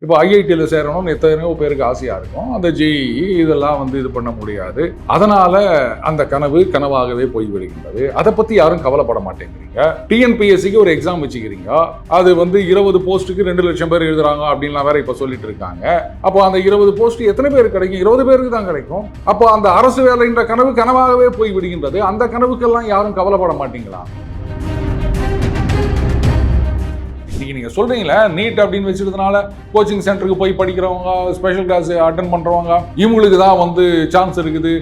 இப்போ ஐஐடியில் சேரணும்னு எத்தனையோ பேருக்கு ஆசையாக இருக்கும். அந்த ஜேஇஇ இதெல்லாம் வந்து இது பண்ண முடியாது. அதனால அந்த கனவு கனவாகவே போய்விடுகின்றது. அதை பற்றி யாரும் கவலைப்பட மாட்டேங்கிறீங்க. டிஎன்பிஎஸ்சிக்கு ஒரு எக்ஸாம் வச்சுக்கிறீங்க. அது வந்து 20 போஸ்ட்டுக்கு 2 லட்சம் பேர் எழுதுறாங்க அப்படின்லாம் வேற இப்போ சொல்லிட்டு இருக்காங்க. அப்போ அந்த 20 போஸ்ட் எத்தனை பேருக்கு கிடைக்கும்? 20 பேருக்கு தான் கிடைக்கும். அப்போ அந்த அரசு வேலைன்ற கனவு கனவாகவே போய்விடுகின்றது. அந்த கனவுக்கெல்லாம் யாரும் கவலைப்பட மாட்டீங்களா? நீங்க சொல்றீங்களா நீட் அப்படின்னு வச்சிருந்தனால கோச்சிங் சென்டருக்கு போய் படிக்கிறவங்க, ஸ்பெஷல் கிளாஸ் அட்டன் பண்றவங்க, இவங்களுக்கு தான் வந்து சான்ஸ் இருக்குது,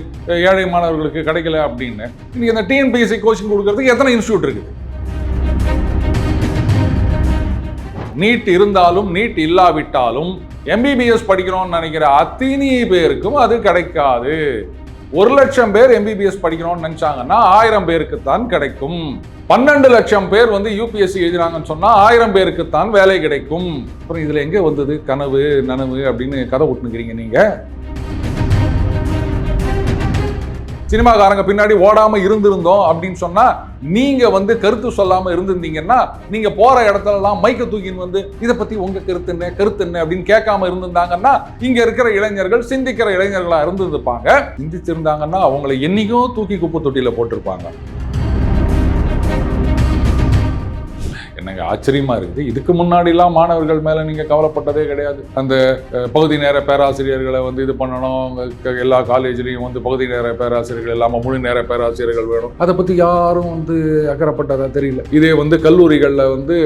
ஏழை மாணவர்களுக்கு கிடைக்கல அப்படின்னு. இன்னைக்கு இந்த டிஎன்பிஎஸ்சி கோச்சிங் கொடுக்கறதுக்கு எத்தனை இன்ஸ்டியூட் இருக்குது? நீட் இருந்தாலும் நீட் இல்லாவிட்டாலும் எம்பிபிஎஸ் படிக்கிறோம்னு நினைக்கிற அத்தனை பேருக்கும் அது கிடைக்காது. 1 லட்சம் பேர் எம்பிபிஎஸ் படிக்கணும்னு நினைச்சாங்கன்னா 1000 பேருக்கு தான் கிடைக்கும். 12 லட்சம் பேர் வந்து யூபிஎஸ்சி எழுதினாங்கன்னு சொன்னா 1000 பேருக்கு தான் வேலை கிடைக்கும். அப்புறம் இதுல எங்க வந்தது கனவு நனவு அப்படின்னு கதை விட்டுனுக்கிறீங்க நீங்க? சினிமாக்காரங்க பின்னாடி ஓடாம இருந்திருந்தோம் அப்படின்னு சொன்னா நீங்க வந்து கருத்து சொல்லாம இருந்திருந்தீங்கன்னா, நீங்க போற இடத்துல எல்லாம் மைக்க தூக்கின்னு வந்து இதை பத்தி உங்க கருத்து என்ன அப்படின்னு கேட்காம இருந்திருந்தாங்கன்னா, இங்க இருக்கிற இளைஞர்கள் சிந்திக்கிற இளைஞர்களா இருந்திருப்பாங்க. சிந்திச்சிருந்தாங்கன்னா அவங்களை என்னைக்கும் தூக்கி குப்பை தொட்டியில போட்டிருப்பாங்க. என்னங்க ஆச்சரியமா இருக்குது. இதுக்கு முன்னாடி எல்லாம் மாணவர்கள் மேல நீங்க கவலைப்பட்டதே கிடையாது. அந்த பகுதி நேர பேராசிரியர்களை வந்து இது பண்ணணும், எல்லா காலேஜ்லயும் வந்து பகுதி நேர பேராசிரியர்கள் இல்லாம முழு நேர பேராசிரியர்கள் வேணும், அதை பத்தி யாரும் வந்து அக்கறைப்பட்டதா தெரியல. இதே வந்து கல்லூரிகள்ல வந்து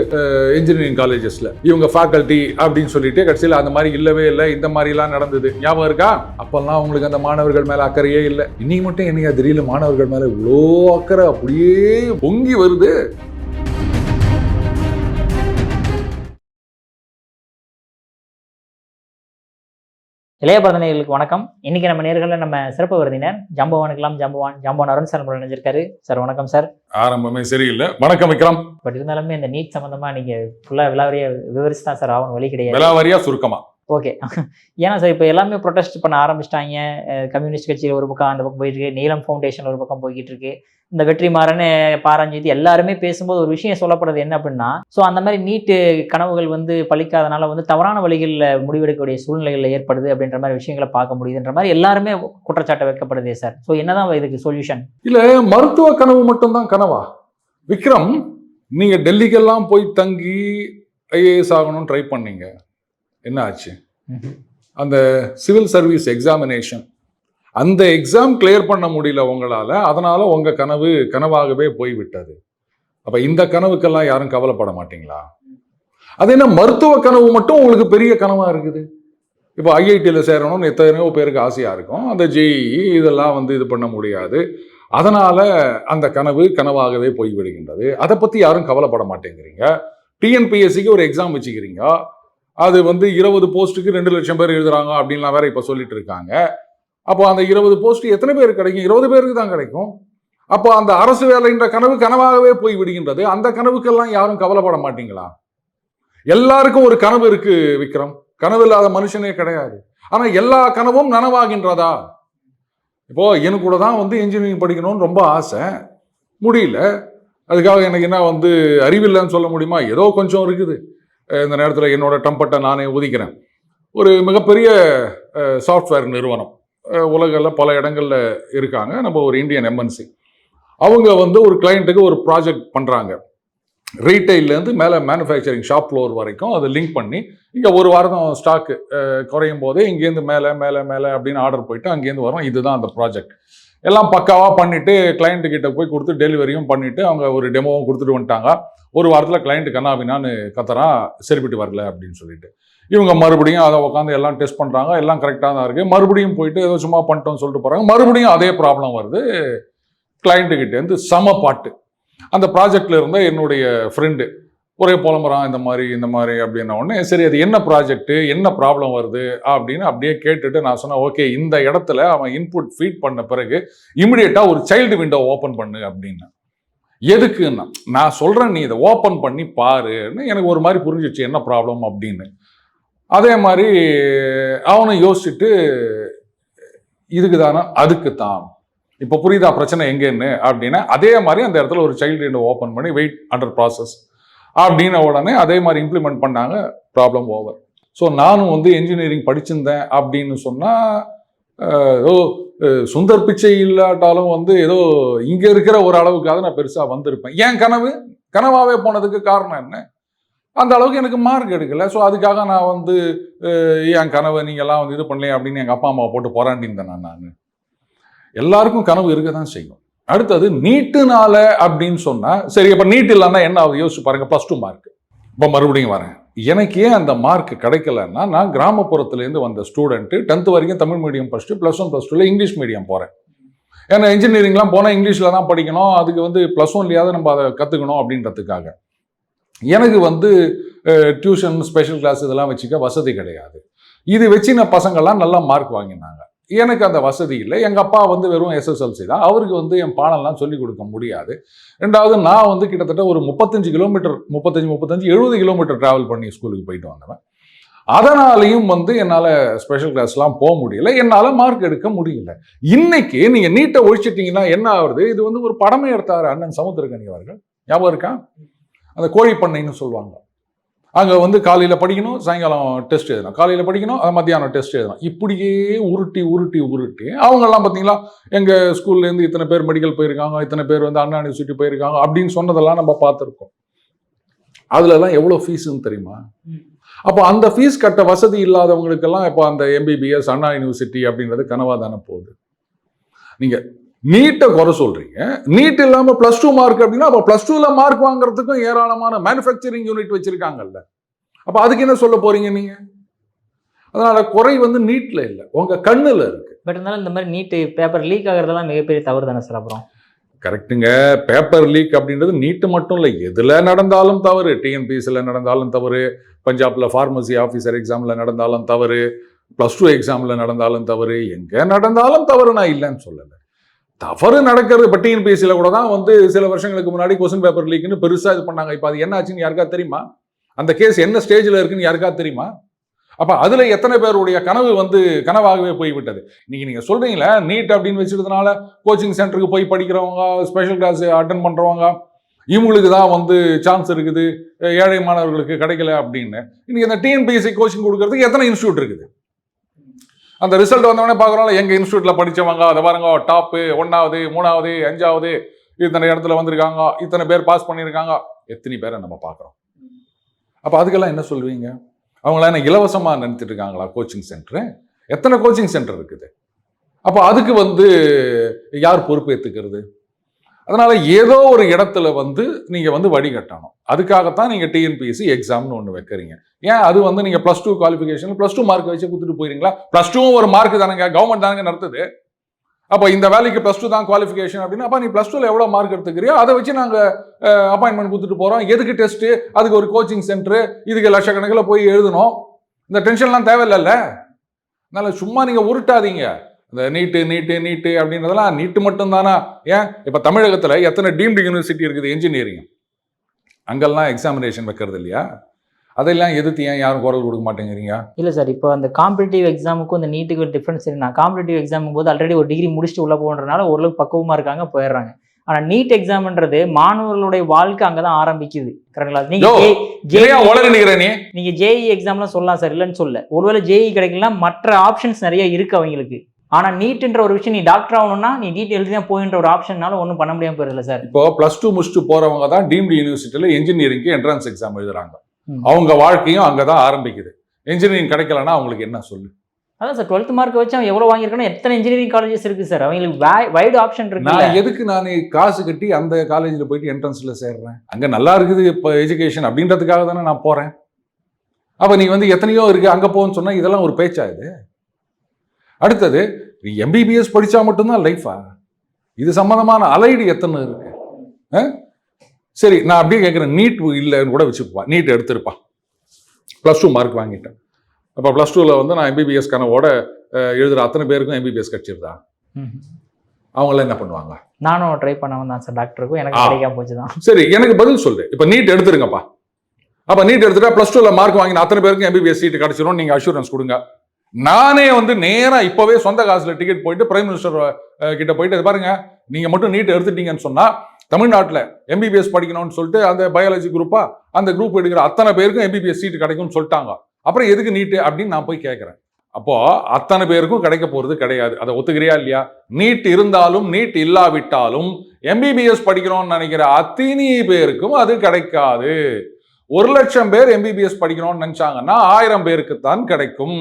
இன்ஜினியரிங் காலேஜஸ்ல இவங்க ஃபேக்கல்டி அப்படின்னு சொல்லிட்டு கடைசியில் அந்த மாதிரி இல்லவே இல்லை, இந்த மாதிரி எல்லாம் நடந்தது. ஞாபகம் இருக்கா? அப்பெல்லாம் அவங்களுக்கு அந்த மாணவர்கள் மேல அக்கறையே இல்லை. இன்னைக்கு மட்டும் என்னையா திடீர்னு மாணவர்கள் மேல இவ்வளோ அக்கறை அப்படியே பொங்கி வருது. இளைய பதனைகளுக்கு வணக்கம். இன்னைக்கு நம்ம நேர்களில் நம்ம சிறப்பு விருந்தினர் ஜம்பவானுக்கெல்லாம் ஜம்பவான் அருண் சார் நினைஞ்சிருக்காரு. சார் வணக்கம் சார். ஆரம்பமே சரியில்லை. வணக்கம் விக்ரம். பட் இருந்தாலுமே இந்த நீட் சம்பந்தமா நீங்க ஃபுல்லா விலாவரியா விவரிச்சு தான் சார் ஆகணும், வழி கிடையாது. விலாவரியா சுருக்கமா ஓகே. ஏன்னா சார் இப்போ எல்லாமே ப்ரொடெஸ்ட் பண்ண ஆரம்பிச்சிட்டாங்க. கம்யூனிஸ்ட் கட்சியில் ஒரு பக்கம் அந்த பக்கம் போயிட்டு இருக்கு, நீலம் ஃபவுண்டேஷன் ஒரு பக்கம் போய்கிட்டு இருக்கு, இந்த வெற்றிமாறன் பாரஞ்சித் எல்லாருமே பேசும்போது ஒரு விஷயம் சொல்லப்படுறது என்ன அப்படின்னா, ஸோ அந்த மாதிரி நீட்டு கனவுகள் வந்து பழிக்காதனால வந்து தவறான வழிகளில் முடிவெடுக்கக்கூடிய சூழ்நிலைகள் ஏற்படுது அப்படின்ற மாதிரி விஷயங்களை பார்க்க முடியுதுன்ற மாதிரி எல்லாருமே குற்றச்சாட்டை வைக்கப்படுதே சார். ஸோ என்னதான் இதுக்கு சொல்யூஷன்? இல்லை, மருத்துவ கனவு மட்டும்தான் கனவா? விக்ரம், நீங்க டெல்லிக்கெல்லாம் போய் தங்கி ஐஏஎஸ் ஆகணும்னு ட்ரை பண்ணீங்க, என்ன ஆச்சு? அந்த சிவில் சர்வீஸ் எக்ஸாமினேஷன், அந்த எக்ஸாம் கிளியர் பண்ண முடியல உங்களால, அதனால உங்க கனவு கனவாகவே போய்விட்டது. அப்ப இந்த கனவுக்கெல்லாம் யாரும் கவலைப்பட மாட்டீங்களா? அது என்ன மருத்துவ கனவு மட்டும் உங்களுக்கு பெரிய கனவா இருக்குது? இப்போ ஐஐடியில் சேரணும்னு எத்தனையோ பேருக்கு ஆசையா இருக்கும். அந்த ஜேஇஇ இதெல்லாம் வந்து இது பண்ண முடியாது. அதனால அந்த கனவு கனவாகவே போய்விடுகின்றது. அதை பத்தி யாரும் கவலைப்பட மாட்டேங்கிறீங்க. டிஎன்பிஎஸ்சிக்கு ஒரு எக்ஸாம் வச்சுக்கிறீங்க. அது வந்து 20 போஸ்ட்டுக்கு 2 லட்சம் பேர் எழுதுறாங்க அப்படின்லாம் வேற இப்போ சொல்லிட்டு இருக்காங்க. அப்போ அந்த 20 போஸ்ட் எத்தனை பேருக்கு கிடைக்கும்? 20 பேருக்கு தான் கிடைக்கும். அப்போ அந்த அரசு வேலைன்ற கனவு கனவாகவே போய் விடுகின்றது. அந்த கனவுக்கெல்லாம் யாரும் கவலைப்பட மாட்டீங்களா? எல்லாருக்கும் ஒரு கனவு இருக்கு விக்ரம். கனவு இல்லாத மனுஷனே கிடையாது. ஆனா எல்லா கனவும் நனவாகின்றதா? இப்போ எனக்கு கூட தான் வந்து இன்ஜினியரிங் படிக்கணும்னு ரொம்ப ஆசை, முடியல. அதுக்காக எனக்கு என்ன வந்து அறிவில்லைன்னு சொல்ல முடியுமா? ஏதோ கொஞ்சம் இருக்குது. இந்த நேரத்தில் என்னோட டம்பட்டை நானே ஊதிக்கிறேன். ஒரு மிகப்பெரிய சாஃப்ட்வேர் நிறுவனம் உலகில் பல இடங்களில் இருக்காங்க. நம்ம ஒரு இந்தியன் எம்என்சி. அவங்க வந்து ஒரு கிளைண்ட்டுக்கு ஒரு ப்ராஜெக்ட் பண்ணுறாங்க. ரீட்டைல்லேருந்து மேலே மேனுஃபேக்சரிங் ஷாப் ஃப்ளோர் வரைக்கும் அதை லிங்க் பண்ணி, இங்கே ஒரு வாரம் ஸ்டாக்கு குறையும் போதே இங்கேருந்து மேலே மேலே மேலே அப்படின்னு ஆர்டர் போயிட்டு அங்கேருந்து வரும். இதுதான் அந்த ப்ராஜெக்ட். எல்லாம் பக்காவாக பண்ணிவிட்டு கிளைண்ட்டுக்கிட்ட போய் கொடுத்து டெலிவரியும் பண்ணிவிட்டு அவங்க ஒரு டெமோவும் கொடுத்துட்டு வந்துட்டாங்க. ஒரு வாரத்தில் கிளைண்ட்டு கண்ணாபின்னான்னு கத்துறான், சரிப்பட்டு வரல அப்படின்னு சொல்லிட்டு. இவங்க மறுபடியும் அதை உட்காந்து எல்லாம் டெஸ்ட் பண்ணுறாங்க, எல்லாம் கரெக்டாக தான் இருக்குது. மறுபடியும் போயிட்டு ஏதோ சும்மா பண்ணிட்டோம்னு சொல்லிட்டு போகிறாங்க. மறுபடியும் அதே ப்ராப்ளம் வருது. கிளைண்ட்டுக்கிட்டேருந்து செம பாட்டு. அந்த ப்ராஜெக்டில் இருந்த என்னுடைய ஃப்ரெண்டு ஒரே புலம்புறான், இந்த மாதிரி அப்படின்ன உடனே, சரி அது என்ன ப்ராஜெக்ட்டு, என்ன ப்ராப்ளம் வருது அப்படின்னு அப்படியே கேட்டுட்டு நான் சொன்னேன், ஓகே இந்த இடத்துல அவன் இன்புட் ஃபீட் பண்ண பிறகு இமிடியேட்டாக ஒரு சைல்டு விண்டோ ஓப்பன் பண்ணு அப்படின்னு. எதுக்குன்னா, நான் சொல்கிறேன் நீ இதை ஓப்பன் பண்ணி பாருன்னு. எனக்கு ஒரு மாதிரி புரிஞ்சிச்சு என்ன ப்ராப்ளம் அப்படின்னு. அதே மாதிரி அவனும் யோசிச்சுட்டு, இதுக்கு தானே, அதுக்கு தான், இப்போ புரியுதா பிரச்சனை எங்கேன்னு அப்படின்னா, அதே மாதிரி அந்த இடத்துல ஒரு சைல்டு விண்டோ ஓப்பன் பண்ணி வெயிட் அண்டர் ப்ராசஸ் அப்படின்ன உடனே அதே மாதிரி இம்ப்ளிமெண்ட் பண்ணாங்க. Problem over. ஸோ நானும் வந்து என்ஜினியரிங் படிச்சிருந்தேன் அப்படின்னு சொன்னால் ஏதோ சுந்தர் பிச்சை இல்லாட்டாலும் வந்து ஏதோ இங்கே இருக்கிற ஒரு அளவுக்காக நான் பெருசாக வந்திருப்பேன். என் கனவாகவே போனதுக்கு காரணம் என்ன? அந்த அளவுக்கு எனக்கு மார்க் எடுக்கலை. ஸோ அதுக்காக நான் வந்து என் கனவை நீங்கள்லாம் வந்து இது பண்ணலையே அப்படின்னு எங்கள் அப்பா அம்மாவை போட்டு போராண்டிருந்தேன் நான். எல்லாருக்கும் கனவு இருக்க தான் செய்யும். அடுத்தது நீட்டுனால அப்படின்னு சொன்னால் சரி, இப்போ நீட் இல்லைன்னா என்ன ஆகுது யோசிச்சு பாருங்க. +2 மார்க். இப்போ மறுபடியும் வரேன், எனக்கு ஏன் அந்த மார்க் கிடைக்கலன்னா, நான் கிராமப்புறத்துலேருந்து வந்த ஸ்டூடெண்ட்டு 10th வரைக்கும் தமிழ் மீடியம் படிச்சுட்டு +1 +2 இங்கிலீஷ் மீடியம் போகிறேன். ஏன்னா இன்ஜினியரிங்லாம் போனால் இங்கிலீஷில் தான் படிக்கணும், அதுக்கு வந்து +1லையாவது நம்ம அதை கற்றுக்கணும் அப்படின்றதுக்காக. எனக்கு வந்து டியூஷன் ஸ்பெஷல் கிளாஸ் இதெல்லாம் வச்சுக்க வசதி கிடையாது. இது வச்சின பசங்கள்லாம் நல்லா மார்க் வாங்கினாங்க, எனக்கு அந்த வசதி இல்லை. எங்கள் அப்பா வந்து வெறும் SSLC தான், அவருக்கு வந்து என் பாடம்லாம் சொல்லிக் கொடுக்க முடியாது. ரெண்டாவது நான் வந்து கிட்டத்தட்ட ஒரு 35 கிலோமீட்டர் 70 கிலோமீட்டர் ட்ராவல் பண்ணி ஸ்கூலுக்கு போயிட்டு வந்தவன். அதனாலையும் வந்து என்னால் ஸ்பெஷல் கிளாஸ்லாம் போக முடியல, என்னால் மார்க் எடுக்க முடியல. இன்னைக்கு நீங்கள் நீட்டை ஒழிச்சிட்டிங்கன்னா என்ன ஆகுது? இது வந்து ஒரு படமே எடுத்தார் அண்ணன் சமுத்திரக்கனி அவர்கள், ஞாபகம் இருக்கா? அந்த கோழி பண்ணைன்னு சொல்லுவாங்க. அங்கே வந்து காலையில் படிக்கணும், சாயங்காலம் டெஸ்ட் எழுதணும், காலையில் படிக்கணும், மத்தியானம் டெஸ்ட் எழுதணும். இப்படியே உருட்டி உருட்டி உருட்டி அவங்கெல்லாம் பார்த்தீங்களா, எங்கள் ஸ்கூல்லேருந்து இத்தனை பேர் மெடிக்கல் போயிருக்காங்க, இத்தனை பேர் வந்து அண்ணா யூனிவர்சிட்டி போயிருக்காங்க அப்படின்னு சொன்னதெல்லாம் நம்ம பார்த்துருக்கோம். அதுலலாம் எவ்வளோ ஃபீஸுன்னு தெரியுமா? அப்போ அந்த ஃபீஸ் கட்ட வசதி இல்லாதவங்களுக்கெல்லாம் இப்போ அந்த MBBS அண்ணா யூனிவர்சிட்டி அப்படின்றது கனவா தானே போகுது. நீங்கள் நீட்டை குறை சொல்றீங்க, நீட் இல்லாமல் +2 மார்க் அப்படின்னா அப்போ +2ல மார்க் வாங்குறதுக்கும் ஏராளமான மேனுஃபேக்சரிங் யூனிட் வச்சிருக்காங்கல்ல, அப்போ அதுக்கு என்ன சொல்ல போறீங்க நீங்க? அதனால குறை வந்து நீட்ல இல்லை, உங்க கண்ணுல இருக்கு. பட் இருந்தாலும் இந்த மாதிரி நீட் பேப்பர் லீக் ஆகிறதெல்லாம் மிகப்பெரிய தவறு தானே சார்? அப்புறம் கரெக்டுங்க, பேப்பர் லீக் அப்படின்றது நீட்டு மட்டும் இல்லை, எதுல நடந்தாலும் தவறு. TNPSல நடந்தாலும் தவறு, பஞ்சாப்ல ஃபார்மசி ஆஃபீஸர் எக்ஸாம்ல நடந்தாலும் தவறு, +2 எக்ஸாம்ல நடந்தாலும் தவறு, எங்க நடந்தாலும் தவறு, நான் இல்லைன்னு சொல்லலை. தவறு நடக்கிறது. இப்போ TNPSல கூட தான் வந்து சில வருஷங்களுக்கு முன்னாடி கொஸ்டின் பேப்பர் லீக்னு பெருசாக இது பண்ணாங்க. இப்போ அது என்ன ஆச்சுன்னு யாருக்கா தெரியுமா? அந்த கேஸ் என்ன ஸ்டேஜில் இருக்குன்னு யாருக்கா தெரியுமா? அப்போ அதில் எத்தனை பேருடைய கனவு வந்து கனவாகவே போய்விட்டது. இன்னைக்கு நீங்கள் சொல்கிறீங்களே நீட் அப்படின்னு வச்சுக்கிறதுனால கோச்சிங் சென்டருக்கு போய் படிக்கிறவங்க, ஸ்பெஷல் கிளாஸ் அட்டன் பண்ணுறவங்க, இவங்களுக்கு தான் வந்து சான்ஸ் இருக்குது, ஏழை மாணவர்களுக்கு கிடைக்கல அப்படின்னு. இன்னைக்கு அந்த TNPSC கோச்சிங் கொடுக்கறதுக்கு எத்தனை இன்ஸ்டியூட் இருக்குது? அந்த ரிசல்ட் வந்தவொடனே பார்க்குறோம்ல, எங்கள் இன்ஸ்டியூட்டில் படித்தவங்க அதை பாருங்க, டாப்பு 1வது 3வது 5வது இத்தனை இடத்துல வந்திருக்காங்க, இத்தனை பேர் பாஸ் பண்ணியிருக்காங்க, எத்தனை பேரை நம்ம பார்க்குறோம். அப்போ அதுக்கெல்லாம் என்ன சொல்லுவீங்க? அவங்களாம் என்ன இலவசமாக நினைச்சிட்டு இருக்காங்களா கோச்சிங் சென்டரு? எத்தனை கோச்சிங் சென்டர் இருக்குது? அப்போ அதுக்கு வந்து யார் பொறுப்பேற்றுக்கிறது? அதனால ஏதோ ஒரு இடத்துல வந்து நீங்கள் வந்து வடிகட்டணும். அதுக்காகத்தான் நீங்கள் TNPSC எக்ஸாம்னு ஒன்று வைக்கிறீங்க. ஏன் அது வந்து நீங்கள் +2 குவாலிஃபிகேஷன் +2 மார்க் வச்சு கொடுத்துட்டு போயிருங்களா? +2 ஒரு மார்க் தானேங்க, கவர்மெண்ட் தானங்க நடத்துது. அப்போ இந்த வேலைக்கு +2 தான் குவாலிஃபிகேஷன் அப்படின்னா அப்போ நீ +2ல எவ்வளோ மார்க் எடுத்துக்கிறியோ அதை வச்சு நாங்கள் அப்பாயின்மெண்ட் கொடுத்துட்டு போகிறோம். எதுக்கு டெஸ்ட்டு, அதுக்கு ஒரு கோச்சிங் சென்டரு, இதுக்கு லட்சக்கணக்கில் போய் எழுதணும், இந்த டென்ஷன்லாம் தேவையில்லைல்ல. அதனால சும்மா நீங்கள் உருட்டாதீங்க. இந்த நீட்டு அப்படின்றதெல்லாம் நீட்டு மட்டும் தானா? ஏன் இப்போ தமிழகத்தில் எத்தனை டீம்டு யூனிவர்சிட்டி இருக்குது இன்ஜினியரிங், அங்கெல்லாம் எக்ஸாமினேஷன் வைக்கிறது இல்லையா? அதெல்லாம் எதிர்த்து ஏன் யாரும் குரல் கொடுக்க மாட்டேங்கிறீங்க? இல்லை சார், இப்போ அந்த காம்படிட்டிவ் எக்ஸாமுக்கும் இந்த நீட்டுக்கு ஒரு டிஃப்ரென்ஸ் இருக்குன்னா, காம்படிட்டிவ் எக்ஸாமும் போது ஆல்ரெடி ஒரு டிகிரி முடிச்சுட்டு உள்ள போகிறதுனால ஓரளவுக்கு பக்குவமாக இருக்காங்க, போயிடுறாங்க. ஆனால் நீட் எக்ஸாம்ன்றது மாணவர்களுடைய வாழ்க்கை அங்கே தான் ஆரம்பிக்குது. கரெக்டுங்களா? நீங்கள் JEE எக்ஸாம்லாம் சொல்லலாம் சார், இல்லைன்னு சொல்ல. ஒருவேளை JEE கிடைக்கலாம், மற்ற ஆப்ஷன்ஸ் நிறைய இருக்கு அவங்களுக்கு. ஆனால் நீட்ன்ற ஒரு விஷயம், நீ டாக்டர் ஆகணும்னா நீ நீட் எழுதி தான் போயின்ற ஒரு ஆப்ஷன்னால ஒன்றும் பண்ண முடியாமல் போயிடல சார். இப்போ +2 முடிச்சுட்டு போறவங்க தான் டீம்டு யூனிவர்சிட்டியில் இன்ஜினியரிங்க்கு என்ட்ரன்ஸ் எக்ஸாம் எழுதுறாங்க. அவங்க வாழ்க்கையும் அங்கே தான் ஆரம்பிக்குது. இன்ஜினியரிங் கிடைக்கலன்னா அவங்களுக்கு என்ன சொல்லு? அதான் சார், 12th மார்க் வச்சு அவன் எவ்வளோ வாங்கியிருக்கானோ எத்தனை இன்ஜினியரிங் காலேஜஸ் இருக்கு சார், அவங்களுக்கு வைடு ஆப்ஷன் இருக்கு. நான் எதுக்கு நான் காசு கட்டி அந்த காலேஜில் போயிட்டு என்ட்ரன்ஸில் சேர்றேன்? அங்கே நல்லா இருக்குது இப்போ எஜுகேஷன் அப்படின்றதுக்காக தானே நான் போகிறேன். அப்போ நீ வந்து எத்தனையோ இருக்கு அங்கே போன்னு சொன்னால் இதெல்லாம் ஒரு பேச்சா இது? அடுத்தது MBBS படித்தா மட்டும்தான் லைஃபா? இது சம்மந்தமான அலைடு எத்தனை இருக்கு? சரி, நான் அப்படியே கேட்குறேன், நீட் இல்லைன்னு கூட வச்சுப்பா, நீட் எடுத்திருப்பா, +2 மார்க் வாங்கிட்டேன். அப்போ +2ல வந்து நான் MBBS கனவோட எழுதுகிற அத்தனை பேருக்கும் MBBS கிடைச்சிருதா? அவங்களாம் என்ன பண்ணுவாங்க? நானும் ட்ரை பண்ணவன் தான் சார் டாக்டருக்கும், எனக்கு கிடைக்காம போச்சு தான். சரி, எனக்கு பதில் சொல்லு. இப்போ நீட் எடுத்துருங்கப்பா, அப்போ நீட் எடுத்துட்டா +2ல மார்க் வாங்கின அத்தனை பேருக்கும் MBBS சீட்டு கிடைச்சிரும், நீங்கள் அஷூரன்ஸ் கொடுங்க. நானே வந்து நேராக இப்போவே சொந்த காசில் டிக்கெட் போயிட்டு பிரைம் மினிஸ்டர் கிட்ட போயிட்டு இது பாருங்க, நீங்கள் மட்டும் நீட் எடுத்துட்டீங்கன்னு சொன்னால் தமிழ்நாட்டில் MBBS படிக்கணும்னு சொல்லிட்டு அந்த பயாலஜி குரூப்பா அந்த குரூப் எடுக்கிற அத்தனை பேருக்கும் MBBS சீட்டு கிடைக்கும்னு சொல்லிட்டாங்க. அப்புறம் எதுக்கு நீட்டு அப்படின்னு நான் போய் கேட்குறேன். அப்போ அத்தனை பேருக்கும் கிடைக்க போறது கிடையாது. அதை ஒத்துக்கிறியா இல்லையா? நீட் இருந்தாலும் நீட் இல்லாவிட்டாலும் எம்பிபிஎஸ் படிக்கணும்னு நினைக்கிற அத்தனை பேருக்கும் அது கிடைக்காது. 1,00,000 பேர் எம்பிபிஎஸ் படிக்கணும்னு நினைச்சாங்கன்னா 1000 பேருக்கு தான் கிடைக்கும்.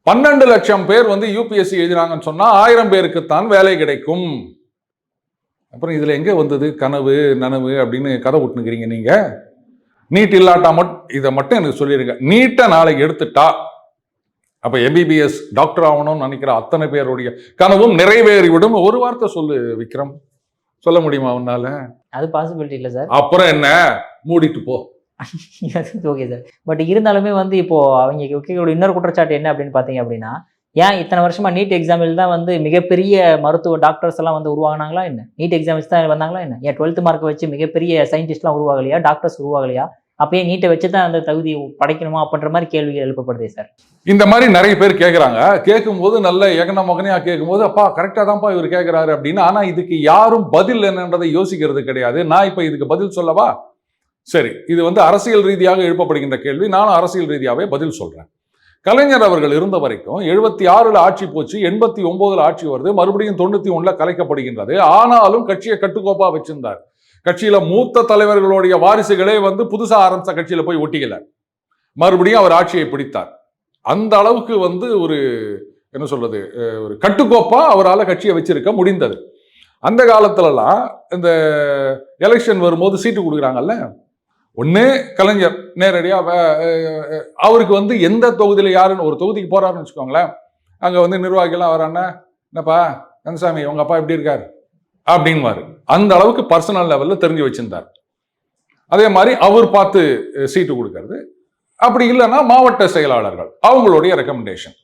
12 லட்சம் பேர் வந்து யூபிஎஸ்சி எழுதினாங்கன்னு சொன்னா 1000 பேருக்கு தான் வேலை கிடைக்கும். அப்புறம் இதுல எங்க வந்தது கனவு நனவு அப்படின்னு கதை விட்டுனுக்கிறீங்க நீங்க? நீட் இல்லாட்டா இதை மட்டும் எனக்கு சொல்லிடுங்க. நீட்டை நாளைக்கு எடுத்துட்டா அப்ப எம்பிபிஎஸ் டாக்டர் ஆகணும்னு நினைக்கிற அத்தனை பேருடைய கனவும் நிறைவேறிவிடும். ஒரு வார்த்தை சொல்லு விக்ரம், சொல்ல முடியுமா உன்னால? அது பாசிபிலிட்டி இல்லை சார். அப்புறம் என்ன, மூடிட்டு போ. Okay sir. பட் இருந்தாலுமே வந்து இப்போ அவங்க வைக்கக்கூடிய இன்னொரு குற்றச்சாட்டு என்ன அப்படின்னு பார்த்தீங்க அப்படின்னா, ஏன் இத்தனை வருஷமா நீட் எக்ஸாமில் தான் வந்து மிகப்பெரிய மருத்துவ டாக்டர்ஸ் எல்லாம் வந்து உருவாகினாங்களா என்ன? நீட் எக்ஸாம்ஸ் தான் வந்தாங்களா என்ன? ஏன் 12th மார்க் வச்சு மிகப்பெரிய சயின்டிஸ்ட்லாம் உருவாகலையா? டாக்டர்ஸ் உருவாகலையா? அப்பயே நீட்டை வச்சு தான் அந்த தகுதி படைக்கணுமா அப்படின்ற மாதிரி கேள்விகள் எழுப்பப்படுதே சார். இந்த மாதிரி நிறைய பேர் கேட்குறாங்க. கேட்கும்போது நல்ல ஏகன மகனையா கேட்கும்போது அப்பா கரெக்டாக தான்ப்பா இவர் கேட்குறாரு அப்படின்னு. ஆனால் இதுக்கு யாரும் பதில் என்னன்றதை யோசிக்கிறது கிடையாது. நான் இப்போ இதுக்கு பதில் சொல்லவா? சரி, இது வந்து அரசியல் ரீதியாக எழுப்பப்படுகின்ற கேள்வி. நானும் அரசியல் ரீதியாகவே பதில் சொல்றேன். கலைஞர் அவர்கள் இருந்த வரைக்கும் 76ல் ஆட்சி போச்சு, 89ல் ஆட்சி வருது, மறுபடியும் 91ல் கலைக்கப்படுகின்றது. ஆனாலும் கட்சியை கட்டுக்கோப்பா வச்சிருந்தார். கட்சியில மூத்த தலைவர்களுடைய வாரிசுகளே வந்து புதுசா ஆரம்பிச்ச கட்சியில போய் ஒட்டிக்கல, மறுபடியும் அவர் ஆட்சியை பிடித்தார். அந்த அளவுக்கு வந்து ஒரு என்ன சொல்றது, ஒரு கட்டுக்கோப்பா அவரால் கட்சியை வச்சிருக்க முடிந்தது. அந்த காலத்துலலாம் இந்த எலெக்ஷன் வரும்போது சீட்டு கொடுக்குறாங்கல்ல, ஒன்று கலைஞர் நேரடியாக அவருக்கு வந்து எந்த தொகுதியில் யாருன்னு ஒரு தொகுதிக்கு போறாருன்னு வச்சுக்கோங்களேன், அங்கே வந்து நிர்வாகிகள்லாம் வரான்னா, என்னப்பா கந்தசாமி உங்க அப்பா எப்படி இருக்காரு அப்படின்வாரு. அந்த அளவுக்கு பர்சனல் லெவலில் தெரிஞ்சு வச்சிருந்தார். அதே மாதிரி அவர் பார்த்து சீட்டு கொடுக்கறது. அப்படி இல்லைன்னா மாவட்ட செயலாளர்கள் அவங்களுடைய ரெக்கமெண்டேஷன்.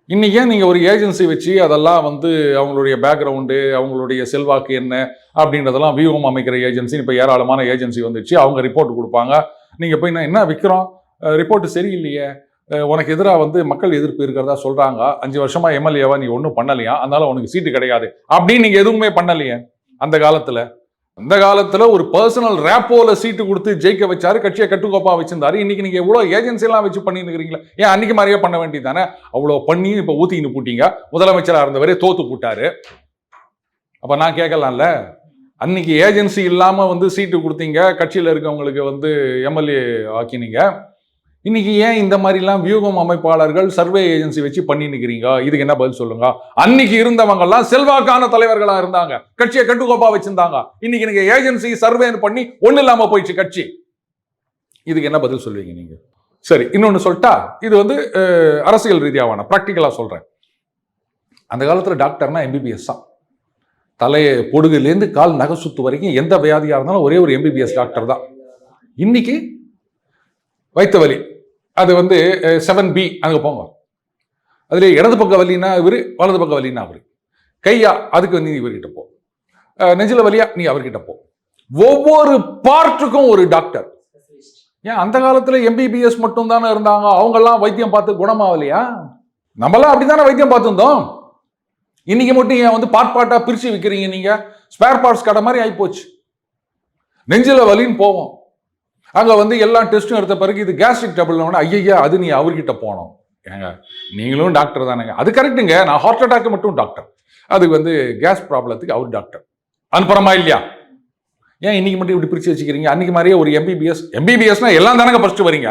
இன்னைக்கு நீங்க ஒரு ஏஜென்சி வச்சு அதெல்லாம் வந்து அவங்களுடைய பேக்ரவுண்டு, அவங்களுடைய செல்வாக்கு என்ன அப்படின்றதெல்லாம் வியூகம் அமைக்கிற ஏஜென்சி இப்போ ஏராளமான ஏஜென்சி வந்துச்சு. அவங்க ரிப்போர்ட் கொடுப்பாங்க. நீங்க போய் என்ன விற்கிறோம், ரிப்போர்ட் சரியில்லையே, உனக்கு எதிராக வந்து மக்கள் எதிர்ப்பு இருக்கிறதா சொல்றாங்க, 5 வருஷமா எம்எல்ஏவா நீ ஒன்றும் பண்ணலையா, அதனால உனக்கு சீட்டு கிடையாது அப்படின்னு நீங்க எதுவுமே பண்ணலையே. அந்த காலத்துல ஒரு பர்சனல் ரேப்போல சீட்டு கொடுத்து ஜெயிக்க வச்சாரு, கட்சியை கட்டுக்கோப்பா வச்சிருந்தாரு. இன்னைக்கு நீங்க எவ்வளவு ஏஜென்சி எல்லாம் வச்சு பண்ணிட்டு இருக்கிறீங்களா? ஏன் அன்னைக்கு மாதிரியே பண்ண வேண்டியதானே? அவ்வளவு பண்ணி இப்ப ஊத்தின்னு போட்டீங்க. முதலமைச்சரா இருந்தவரே தோத்து போட்டாரு. அப்ப நான் கேட்கலாம்ல, அன்னைக்கு ஏஜென்சி இல்லாம வந்து சீட்டு கொடுத்தீங்க, கட்சியில இருக்கவங்களுக்கு வந்து எம்எல்ஏ ஆக்கினீங்க. இன்னைக்கு ஏன் இந்த மாதிரிலாம் வியூகம் அமைப்பாளர்கள் சர்வே ஏஜென்சி வச்சு பண்ணி நிக்கிறீங்க? இதுக்கு என்ன பதில் சொல்லுங்க? அன்னைக்கு இருந்தவங்க எல்லாம் செல்வாக்கான தலைவர்களா இருந்தாங்க, கட்சியை கட்டுக்கோப்பா வச்சிருந்தாங்க. இன்னைக்கு நீங்க ஏஜென்சி சர்வே பண்ணி ஒண்ணு இல்லாம போயிடுச்சு கட்சி. இதுக்கு என்ன பதில் சொல்லுவீங்க நீங்க? சரி, இன்னொன்னு சொல்லிட்டா, இது வந்து அரசியல் ரீதியாவான பிராக்டிக்கலா சொல்றேன். அந்த காலத்துல டாக்டர்னா எம்பிபிஎஸ் தான். தலையை பொடுகுலேருந்து கால் நகை சுத்து வரைக்கும் எந்த வியாதியா இருந்தாலும் ஒரே ஒரு எம்பிபிஎஸ் டாக்டர் தான். இன்னைக்கு வயிற்று வலி, அது வந்து 7B அங்கே போங்க, அதுல இடது பக்க வலினா இவரு, வலது பக்க வலினா அவரு, கையா அதுக்கு வந்து இவர்கிட்ட போ, நெஞ்சில வலியா நீ அவர்கிட்ட போ. ஒவ்வொரு பார்ட்டுக்கும் ஒரு டாக்டர். ஏன் அந்த காலத்துல எம்பிபிஎஸ் மட்டும் தானே இருந்தாங்க, அவங்கெல்லாம் வைத்தியம் பார்த்து குணமாகலையா? நம்மளாம் அப்படித்தானே வைத்தியம் பார்த்துருந்தோம். இன்னைக்கு மட்டும் ஏன் வந்து பார்ட்டா பிரிச்சு விற்கிறீங்க? நீங்க ஸ்பேர் பார்ட்ஸ் கடை மாதிரி ஆயிப்போச்சு. நெஞ்சில வலின்னு போவோம், அங்க வந்து எல்லா டெஸ்ட்டும் எடுத்த பிறகு இது கேஸ்ட்ரிக் டபுள், ஐயா அது நீ அவர்கிட்ட போனோம். ஏங்க நீங்களும் டாக்டர் தானேங்க? அது கரெக்டுங்க, நான் ஹார்ட் அட்டாக்கு மட்டும் டாக்டர், அதுக்கு வந்து கேஸ் ப்ராப்ளத்துக்கு அவர் டாக்டர். அனுப்புறமா இல்லையா? ஏன் இன்னைக்கு மட்டும் இப்படி பிரிச்சு வச்சுக்கிறீங்க? அன்னைக்கு மாதிரியே ஒரு எம்பிபிஎஸ்னா எல்லாம் தானங்க ஃபர்ஸ்ட் வரீங்க.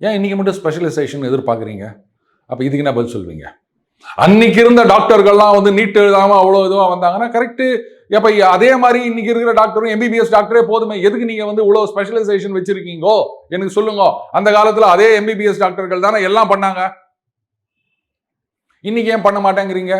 ஏன் இன்னைக்கு மட்டும் ஸ்பெஷலைசேஷன் எதிர்பார்க்குறீங்க? அப்ப இதுக்கு என்ன பதில் சொல்வீங்க? அன்னைக்கு இருந்த டாக்டர்கள்லாம் வந்து நீட் எழுதாம அவ்வளவு இதுவாக வந்தாங்கன்னா கரெக்டு. எப்ப அதே மாதிரி இன்னைக்கு இருக்கிற டாக்டரும் எம்பிபிஎஸ் டாக்டரே போதுமே, எதுக்கு நீங்க வந்து இவ்வளவு ஸ்பெஷலைசேஷன் வச்சிருக்கீங்கோ எனக்கு சொல்லுங்க. அந்த காலத்துல அதே எம்பிபிஎஸ் டாக்டர்கள் தானே எல்லாம் பண்ணாங்க, இன்னைக்கு ஏன் பண்ண மாட்டேங்கிறீங்க?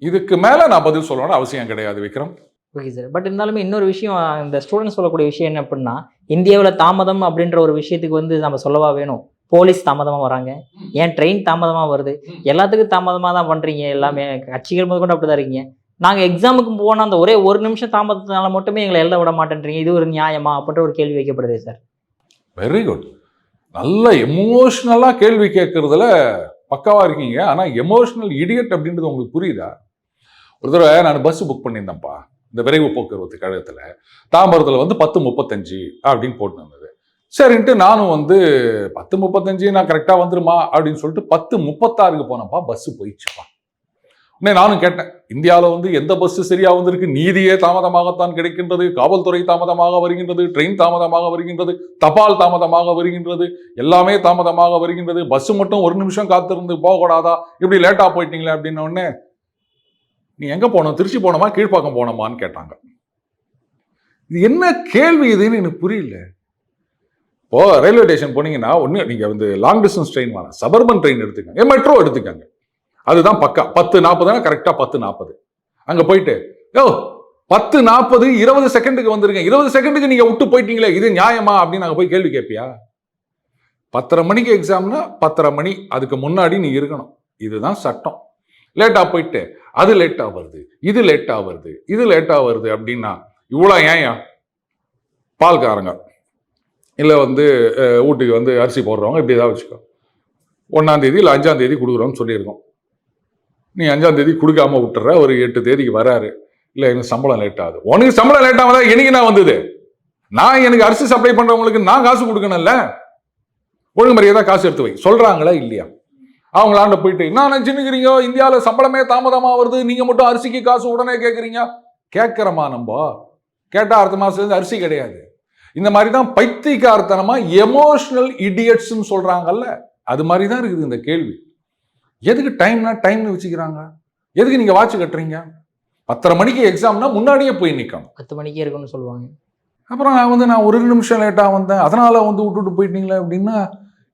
இதுக்கு மேல நான் பதில் சொல்லணும்னு அவசியம் கிடையாது விக்ரம். Okay sir. பட் இருந்தாலுமே இன்னொரு விஷயம், இந்த ஸ்டூடெண்ட்ஸ் சொல்லக்கூடிய விஷயம் என்ன அப்படின்னா, இந்தியாவில் தாமதம் அப்படின்ற ஒரு விஷயத்துக்கு வந்து நம்ம சொல்லவா வேணும்? போலீஸ் தாமதமாக வராங்க, ஏன் ட்ரெயின் தாமதமாக வருது, எல்லாத்துக்கும் தாமதமாக தான் பண்ணுறீங்க. எல்லாமே கட்சிகள் முதல் கொண்டு அப்படி தான் இருக்கீங்க. நாங்கள் எக்ஸாமுக்கு போனால் அந்த ஒரே ஒரு நிமிஷம் தாமதத்தினால மட்டுமே எங்களை எழுத விட மாட்டேன்றீங்க. இது ஒரு நியாயமா அப்படின்ற ஒரு கேள்வி வைக்கப்படுது சார். வெரி குட், நல்ல எமோஷ்னலாக கேள்வி கேட்கறதுல பக்காவாக இருக்கீங்க. ஆனால் எமோஷ்னல் இடியட் அப்படின்றது உங்களுக்கு புரியுதா? ஒரு தடவை நான் பஸ் புக் பண்ணியிருந்தேன்ப்பா, இந்த விரைவு போக்குவரத்து கழகத்தில் தாம்பரத்தில் வந்து 10:35 அப்படின்னு போட்டு இருந்தது. சரின்ட்டு நானும் வந்து 10:35 நான் கரெக்டாக வந்துருமா அப்படின்னு சொல்லிட்டு 10:36 போனப்பா பஸ்ஸு போயிடுச்சுப்பா. உடனே நானும் கேட்டேன், இந்தியாவில் வந்து எந்த பஸ்ஸு சரியாக வந்திருக்கு? நீதியே தாமதமாகத்தான் கிடைக்கின்றது, காவல்துறை தாமதமாக வருகின்றது, ட்ரெயின் தாமதமாக வருகின்றது, தபால் தாமதமாக வருகின்றது, எல்லாமே தாமதமாக வருகின்றது, பஸ்ஸு மட்டும் 1 நிமிஷம் காத்திருந்து போகக்கூடாதா? இப்படி லேட்டாக போயிட்டீங்களே அப்படின்ன உடனே, நீ எங்கே போனோம்? திருச்சி போனோமா கீழ்ப்பாக்கம் போனோமான்னு கேட்டாங்க. இது என்ன கேள்வி இதுன்னு எனக்கு புரியல. இப்போ ரயில்வே ஸ்டேஷன் போனீங்கன்னா ஒன்று நீங்கள் வந்து லாங் டிஸ்டன்ஸ் ட்ரெயின் வேணாம், சபர்பன் ட்ரெயின் எடுத்துக்கங்க, மெட்ரோ எடுத்துக்கங்க, அதுதான் பக்கா 10:40 கரெக்டாக 10:40 அங்கே போயிட்டு 10:40 20 செகண்டுக்கு வந்துருங்க, 20 செகண்டுக்கு நீங்கள் விட்டு போயிட்டீங்களே, இது நியாயமா அப்படின்னு நாங்கள் போய் கேள்வி கேட்பியா? 10:30 மணிக்கு எக்ஸாம்னா 10:30 மணி அதுக்கு முன்னாடி நீ இருக்கணும், இதுதான் சட்டம். லேட்டாக போயிட்டு அது லேட்டாக வருது, இது லேட்டாக வருது, இது லேட்டாக வருது அப்படின்னா இவ்வளோ ஏன்? பால்காரங்க இல்லை வந்து வீட்டுக்கு வந்து அரிசி போடுறவங்க இப்படி ஏதாவது வச்சுக்கோ, 1ஆம் தேதி இல்லை 5ஆம் தேதி கொடுக்குறோன்னு சொல்லியிருக்கோம், நீ 5ஆம் தேதி கொடுக்காம விட்டுற, ஒரு 8 தேதிக்கு வராரு, இல்லை எனக்கு சம்பளம் லேட் ஆகுது. உனக்கு சம்பளம் லேட் ஆகுதா? எனக்கு என்ன வந்தது? நான் எனக்கு அரிசி சப்ளை பண்றவங்களுக்கு நான் காசு கொடுக்கணும்ல, ஒழுங்கு மரியாதை காசு எடுத்து வை சொல்றாங்களா இல்லையா? அவங்களாண்ட போயிட்டு என்ன நினைச்சுக்கிறீங்க, இந்தியாவில் சம்பளமே தாமதமா வருது, நீங்க மட்டும் அரிசிக்கு காசு உடனே கேட்குறீங்க. கேட்கிறோமா? நம்ம கேட்டா அடுத்த மாசத்துலேருந்து அரிசி கிடையாது. இந்த மாதிரி தான் பைத்தியக்காரத்தனமா எமோஷனல் இடியட்ஸ்ன்னு சொல்றாங்கல்ல, அது மாதிரி தான் இருக்குது இந்த கேள்வி. எதுக்கு டைம்னு வச்சுக்கிறாங்க? எதுக்கு நீங்க வாட்ச் கட்டுறீங்க? 10:30 மணிக்கு எக்ஸாம்னா முன்னாடியே போய் நிற்கணும், 10 மணிக்கே இருக்குன்னு சொல்லுவாங்க. அப்புறம் நான் ஒரு 2 நிமிஷம் லேட்டாக வந்தேன் அதனால வந்து விட்டுட்டு போயிட்டீங்களே அப்படின்னா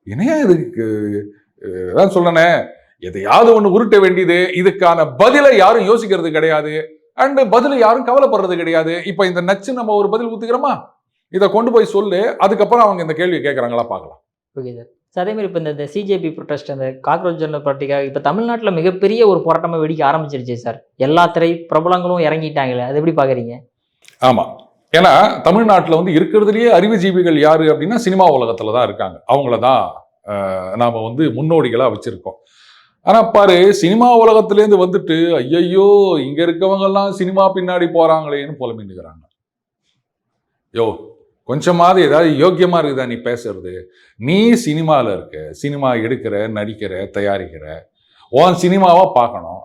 என்னையா இதுக்கு? அதான் சொல்லனே, எதையாவது ஒன்று உருட்ட வேண்டியது, இதுக்கான பதிலை யாரும் யோசிக்கிறது கிடையாது, அண்ட் பதில் யாரும் கவலைப்படுறது கிடையாது. இப்போ இந்த நச்சு நம்ம ஒரு பதில் ஊத்துக்கிறோமா, இதை கொண்டு போய் சொல்லு, அதுக்கப்புறம் அவங்க இந்த கேள்வி கேட்குறாங்களா பார்க்கலாம். Okay sir. அதே மாதிரி இப்போ இந்த சிஜேபி ப்ரொட்டஸ்ட், அந்த காக்ரோச் ஜனதா பார்ட்டிக்காக இப்போ தமிழ்நாட்டில் மிகப்பெரிய ஒரு போராட்டமாக வெடிக்க ஆரம்பிச்சிருச்சு சார். எல்லா பிரபலங்களும் இறங்கிட்டாங்களே, அது எப்படி பார்க்குறீங்க? ஆமாம், ஏன்னா தமிழ்நாட்டில் வந்து இருக்கிறதுலேயே அறிவுஜீவிகள் யாரு அப்படின்னா சினிமா உலகத்தில் தான் இருக்காங்க. அவங்கள தான் நாம் வந்து முன்னோடிகளாக வச்சுருக்கோம். ஆனால் பாரு, சினிமா உலகத்துலேருந்து வந்துட்டு ஐயையோ இங்கே இருக்கவங்கெல்லாம் சினிமா பின்னாடி போகிறாங்களேன்னு புலம்பின்னுக்கிறாங்க. யோ, கொஞ்சமாவது ஏதாவது யோக்கியமாக இருக்குதா நீ பேசுறது? நீ சினிமாவில் இருக்க, சினிமா எடுக்கிற, நடிக்கிற, தயாரிக்கிற, உன் சினிமாவை பார்க்கணும்.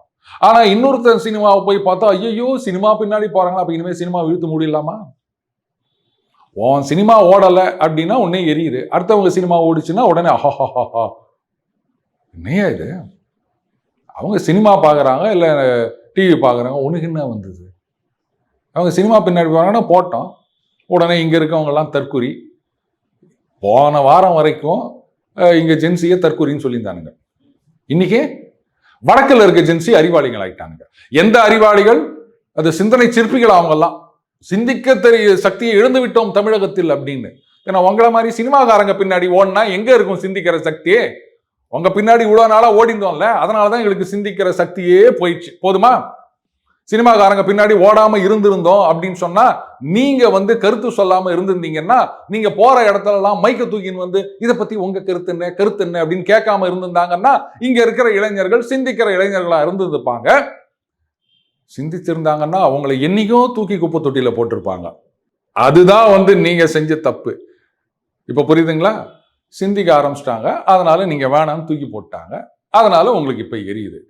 ஆனால் இன்னொருத்தர் சினிமாவை போய் பார்த்தா ஐயோ சினிமா பின்னாடி போகிறாங்களா, அப்போ இனிமேல் சினிமா இழுத்து முடியலாமா? உன் சினிமா ஓடலை அப்படின்னா உடனே எரியுது, அடுத்தவங்க சினிமா ஓடிச்சுன்னா உடனே ஆஹாஹாஹா. என்னையா இது? அவங்க சினிமா பார்க்குறாங்க இல்லை டிவி பார்க்குறாங்க, உனக்கு என்ன வந்தது? அவங்க சினிமா பின்னாடி போகிறாங்கன்னா போட்டோம், உடனே இங்கே இருக்கவங்கெல்லாம் தற்குறி. போன வாரம் வரைக்கும் இங்கே ஜென்சியை தற்குறின்னு சொல்லியிருந்தானுங்க, இன்னைக்கு வடக்கில் இருக்க ஜென்சி அறிவாளிகள் ஆகிட்டானுங்க. எந்த அறிவாளிகள்? அது சிந்தனை சிற்பிகள். அவங்கெல்லாம் சிந்திக்க தெரிய சக்தியை இழந்து விட்டோம் தமிழகத்தில் அப்படின்னு. ஏன்னா உங்களை மாதிரி சினிமாக்காரங்க பின்னாடி ஓடினா எங்கே இருக்கும் சிந்திக்கிற சக்தி? உங்க பின்னாடி இவ்வளோ நாளாக ஓடிந்தோம்ல, அதனால தான் எங்களுக்கு சிந்திக்கிற சக்தியே போயிடுச்சு. போதுமா? சினிமாக்காரங்க பின்னாடி ஓடாம இருந்திருந்தோம் அப்படின்னு சொன்னா, நீங்க வந்து கருத்து சொல்லாம இருந்திருந்தீங்கன்னா, நீங்க போற இடத்துல எல்லாம் மைக்க தூக்கின்னு வந்து இதை பத்தி உங்க கருத்து என்ன அப்படின்னு கேட்காம இருந்திருந்தாங்கன்னா, இங்க இருக்கிற இளைஞர்கள் சிந்திக்கிற இளைஞர்களா இருந்திருப்பாங்க. சிந்திச்சிருந்தாங்கன்னா அவங்களை என்னைக்கோ தூக்கி குப்பை தொட்டியில போட்டிருப்பாங்க. அதுதான் வந்து நீங்க செஞ்ச தப்பு. இப்ப புரியுதுங்களா? சிந்திக்க ஆரம்பிச்சிட்டாங்க, அதனால நீங்க வேணாம்னு தூக்கி போட்டாங்க, அதனால உங்களுக்கு இப்ப எரியுது.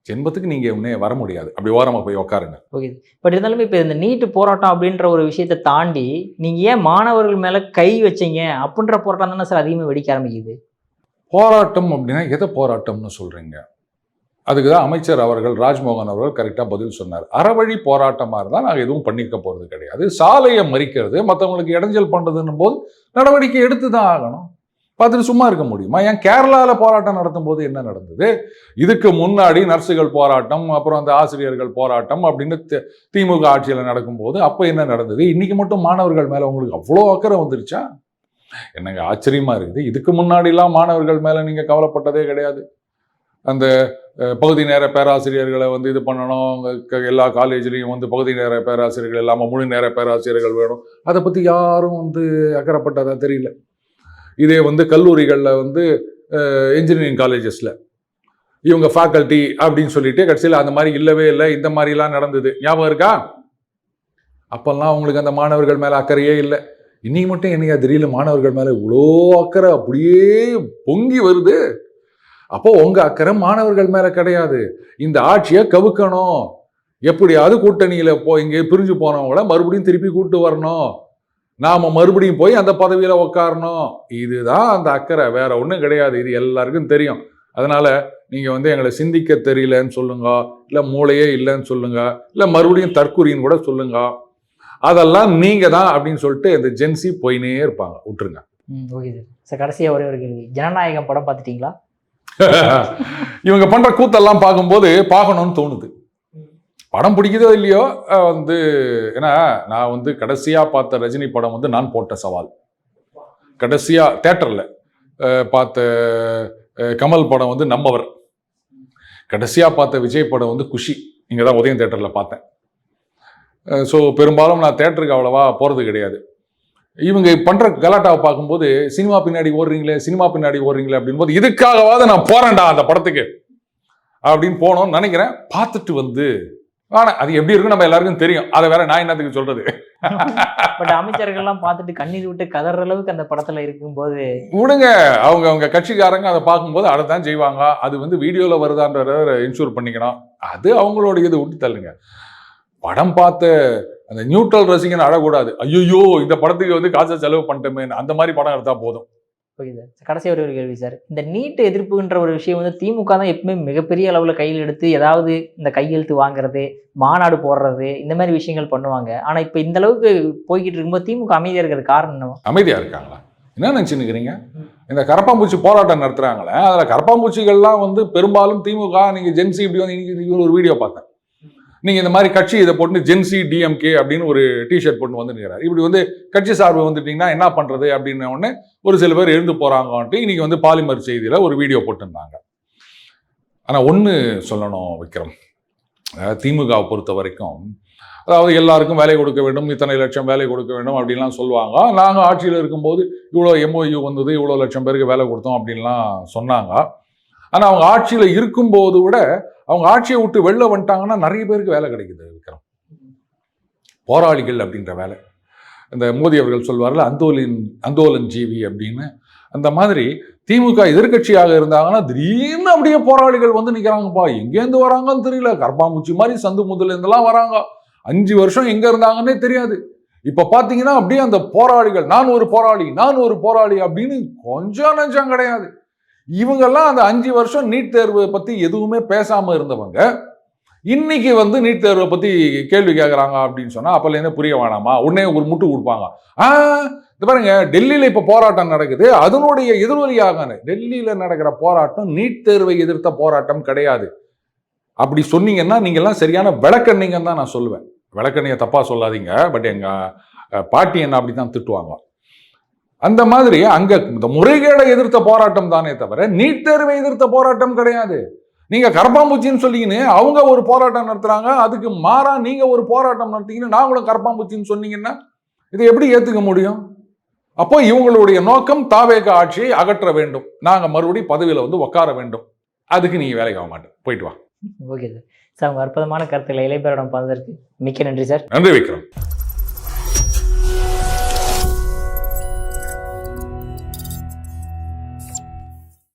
ஜென்மத்துக்கு நீங்க உடனே வர முடியாது, அப்படி ஓரமா போய் உட்காருங்க. ஓகே. பட் இருந்தாலும் இப்போ இந்த நீட்டு போராட்டம் அப்படின்ற ஒரு விஷயத்தை தாண்டி நீங்க ஏன் மாணவர்கள் மேல கை வச்சீங்க அப்படின்ற போராட்டம் தானே சார் அதிகமாக வெடிக்க ஆரம்பிக்குது. போராட்டம் அப்படின்னா எதை போராட்டம்னு சொல்றீங்க? அதுக்கு தான் அமைச்சர் அவர்கள், ராஜ்மோகன் அவர்கள் கரெக்டாக பதில் சொன்னார். அறவழி போராட்டமாக இருந்தால் நாங்கள் எதுவும் பண்ணிக்க போகிறது கிடையாது. சாலையை மறிக்கிறது, மற்றவங்களுக்கு இடைஞ்சல் பண்ணுறதுன்னும் போது நடவடிக்கை எடுத்து தான் ஆகணும். பார்த்துட்டு சும்மா இருக்க முடியுமா? ஏன் கேரளாவில் போராட்டம் நடத்தும் போது என்ன நடந்தது? இதுக்கு முன்னாடி நர்ஸுகள் போராட்டம், அப்புறம் அந்த ஆசிரியர்கள் போராட்டம் அப்படின்னு திமுக ஆட்சியில் நடக்கும்போது அப்போ என்ன நடந்தது? இன்னைக்கு மட்டும் மாணவர்கள் மேலே உங்களுக்கு அவ்வளோ அக்கறை வந்துருச்சா? என்னங்க ஆச்சரியமா இருக்குது. இதுக்கு முன்னாடிலாம் மாணவர்கள் மேலே நீங்கள் கவலைப்பட்டதே கிடையாது. அந்த பகுதி நேர பேராசிரியர்களை வந்து இது பண்ணணும், எல்லா காலேஜ்லேயும் வந்து பகுதி நேர பேராசிரியர்கள் இல்லாமல் முழு நேர பேராசிரியர்கள் வேணும், அதை பற்றி யாரும் வந்து அக்கறைப்பட்டதாக தெரியல. இதே வந்து கல்லூரிகளில் வந்து இன்ஜினியரிங் காலேஜஸில் இவங்க ஃபேக்கல்ட்டி அப்படின்னு சொல்லிட்டு கடைசியில் அந்த மாதிரி இல்லவே இல்லை, இந்த மாதிரிலாம் நடந்தது. ஞாபகம் இருக்கா? அப்போல்லாம் அவங்களுக்கு அந்த மாணவர்கள் மேலே அக்கறையே இல்லை. இன்னைக்கு மட்டும் என்னையா திடீர்னு மாணவர்கள் மேல இவ்வளோ அக்கறை அப்படியே பொங்கி வருது? அப்போ உங்க அக்கறை மாணவர்கள் மேல கிடையாது. இந்த ஆட்சியை கவுக்கணும், எப்படியாவது கூட்டணியில இங்கே பிரிஞ்சு போனவங்கள மறுபடியும் திருப்பி கூட்டு வரணும், நாம மறுபடியும் போய் அந்த பதவியில உட்காரணும். இதுதான் அந்த அக்கறை, வேற ஒன்றும் கிடையாது. இது எல்லாருக்கும் தெரியும். அதனால நீங்க எங்களை சிந்திக்க தெரியலன்னு சொல்லுங்க, இல்ல மூளையே இல்லைன்னு சொல்லுங்க, இல்ல மறுபடியும் தற்குறின்னு கூட சொல்லுங்க. அதெல்லாம் நீங்க தான் அப்படின்னு சொல்லிட்டு இந்த ஜென்சி போயினே இருப்பாங்க. விட்டுருங்க. Okay sir. கடைசியா ஒரே ஒரு கேள்வி, ஜனநாயகம் படம் பார்த்துட்டீங்களா? இவங்க பண்ற கூத்தெல்லாம் பார்க்கும்போது பார்க்கணும்னு தோணுது. படம் பிடிக்குதோ இல்லையோ ஏன்னா நான் கடைசியா பார்த்த ரஜினி படம் நான் போட்ட சவால். கடைசியா தியேட்டர்ல பார்த்த கமல் படம் நம்மவர். கடைசியா பார்த்த விஜய் படம் குஷி. இங்கதான் உதயம் தியேட்டர்ல பார்த்தேன். ஸோ பெரும்பாலும் நான் தியேட்டருக்கு அவ்வளவா போறது கிடையாது. இவங்க பண்ற கலாட்டாவை பார்க்கும்போது சினிமா பின்னாடி ஓடுறீங்களே அப்படின்போது இதுக்காகவாது நான் போறேன்டா அந்த படத்துக்கு அப்படின்னு போனோம்னு நினைக்கிறேன். பார்த்துட்டு ஆனா அது எப்படி இருக்குன்னு நம்ம எல்லாருக்கும் தெரியும். அதை வேற நான் என்னத்துக்கு சொல்றது. பட் அமைச்சர்கள்லாம் பார்த்துட்டு கண்ணீர் விட்டு கதற அளவுக்கு அந்த படத்துல இருக்கும்போது விடுங்க. அவங்க கட்சிக்காரங்க அதை பார்க்கும்போது அதை தான் செய்வாங்க. அது வீடியோல வருதான்ற இன்ஷூர் பண்ணிக்கணும். அது அவங்களோட இது விட்டு தள்ளுங்க. படம் பார்த்த அந்த நியூட்ரல் ரசிகன் அழக்கூடாது, ஐயோ இந்த படத்துக்கு காசை செலவு பண்ணிட்டோமே, அந்த மாதிரி படம் எடுத்தா போதும். Okay sir. கடைசி ஒரு கேள்வி சார், இந்த நீட் எதிர்ப்புன்ற ஒரு விஷயம் திமுக தான் எப்பவுமே மிகப்பெரிய அளவில் கையில் எடுத்து ஏதாவது இந்த கையெழுத்து வாங்குறது, மாநாடு போடுறது, இந்த மாதிரி விஷயங்கள் பண்ணுவாங்க. ஆனா இப்போ இந்த அளவுக்கு போய்கிட்டு இருக்கும்போது திமுக அமைதியா இருக்கிறது காரணம் என்ன? அமைதியா இருக்காங்களா? என்ன நினைச்சுன்னுக்கிறீங்க? இந்த கரப்பாம்பூச்சி போராட்டம் நடத்துறாங்களே, அதுல கரப்பாம்பூச்சிகள்லாம் பெரும்பாலும் திமுக. நீங்க ஜென்சி இப்படி இன்னைக்கு ஒரு வீடியோ பார்த்தேன். நீங்க இந்த மாதிரி கட்சி இதை போட்டு ஜென்சி டிஎம்கே அப்படின்னு ஒரு டிஷர்ட் போட்டு வந்துருக்கிறார். இப்படி கட்சி சார்பு வந்துட்டீங்கன்னா என்ன பண்றது அப்படின்னு உடனே ஒரு சில பேர் எழுந்து போறாங்கன்ட்டு இன்னைக்கு பாலிமர் செய்தியில ஒரு வீடியோ போட்டுருந்தாங்க. ஆனா ஒண்ணு சொல்லணும் விக்ரம், திமுகவை பொறுத்த வரைக்கும் அதாவது எல்லாருக்கும் வேலை கொடுக்க வேண்டும், இத்தனை லட்சம் வேலை கொடுக்க வேண்டும் அப்படின்லாம் சொல்லுவாங்க. நாங்க ஆட்சியில் இருக்கும்போது இவ்வளோ MOU வந்தது, இவ்வளோ லட்சம் பேருக்கு வேலை கொடுத்தோம் அப்படின்லாம் சொன்னாங்க. ஆனா அவங்க ஆட்சியில இருக்கும்போது விட அவங்க ஆட்சியை விட்டு வெளில வந்துட்டாங்கன்னா நிறைய பேருக்கு வேலை கிடைக்குது விக்ரம். போராளிகள் அப்படின்ற வேலை. இந்த மோடி அவர்கள் சொல்வார்கள் அந்தோலன் ஜீவி அப்படின்னு. அந்த மாதிரி திமுக எதிர்கட்சியாக இருந்தாங்கன்னா திடீர்னு அப்படியே போராளிகள் நிற்கிறாங்கப்பா. எங்கேருந்து வராங்கன்னு தெரியல, கரப்பாம்பூச்சி மாதிரி சந்து முதல்ல இருந்தெல்லாம் வராங்க. 5 வருஷம் எங்க இருந்தாங்கன்னே தெரியாது. இப்ப பாத்தீங்கன்னா அப்படியே அந்த போராளிகள், நான் ஒரு போராளி அப்படின்னு கொஞ்சம் நஞ்சம் கிடையாது. இவங்கெல்லாம் அந்த 5 வருஷம் நீட் தேர்வை பத்தி எதுவுமே பேசாம இருந்தவங்க இன்னைக்கு நீட் தேர்வை பத்தி கேள்வி கேட்கறாங்க அப்படின்னு சொன்னா அப்பல இருந்து புரிய வேணாமா? உடனே ஒரு முட்டு கொடுப்பாங்க. இது பாருங்க, டெல்லியில இப்ப போராட்டம் நடக்குது. அதனுடைய எதிரொலியாக டெல்லியில நடக்கிற போராட்டம் நீட் தேர்வை எதிர்த்த போராட்டம் கிடையாது. அப்படி சொன்னீங்கன்னா நீங்க எல்லாம் சரியான விளக்கண்ணீங்கன்னு தான் நான் சொல்லுவேன். விளக்கண்ணிய தப்பா சொல்லாதீங்க. பட் எங்க பாட்டி என்ன அப்படித்தான் திட்டுவாங்க. அந்த மாதிரி அங்க இந்த முறைகேடை எதிர்த்த போராட்டம் தானே தவிர நீட் தேர்வை எதிர்த்த போராட்டம் கிடையாது. நீங்க கரப்பாம்பூச்சின்னு சொல்லிங்கன்னு அவங்க ஒரு போராட்டம் நடத்துறாங்க, அதுக்கு மாறா நீங்க ஒரு போராட்டம் நடத்தீங்கன்னு நாங்களும் கரப்பாம்பூச்சின்னு சொன்னீங்கன்னா இதை எப்படி ஏத்துக்க முடியும்? அப்போ இவங்களுடைய நோக்கம் தாவேக ஆட்சியை அகற்ற வேண்டும், நாங்க மறுபடியும் பதவியில உட்கார வேண்டும். அதுக்கு நீங்க வேலைக்கு ஆக மாட்டேன், போயிட்டு வா. Okay sir. உங்க அற்புதமான கருத்துக்களை இளைஞரிடம் பார்த்ததற்கு மிக்க நன்றி சார். நன்றி விக்ரம்.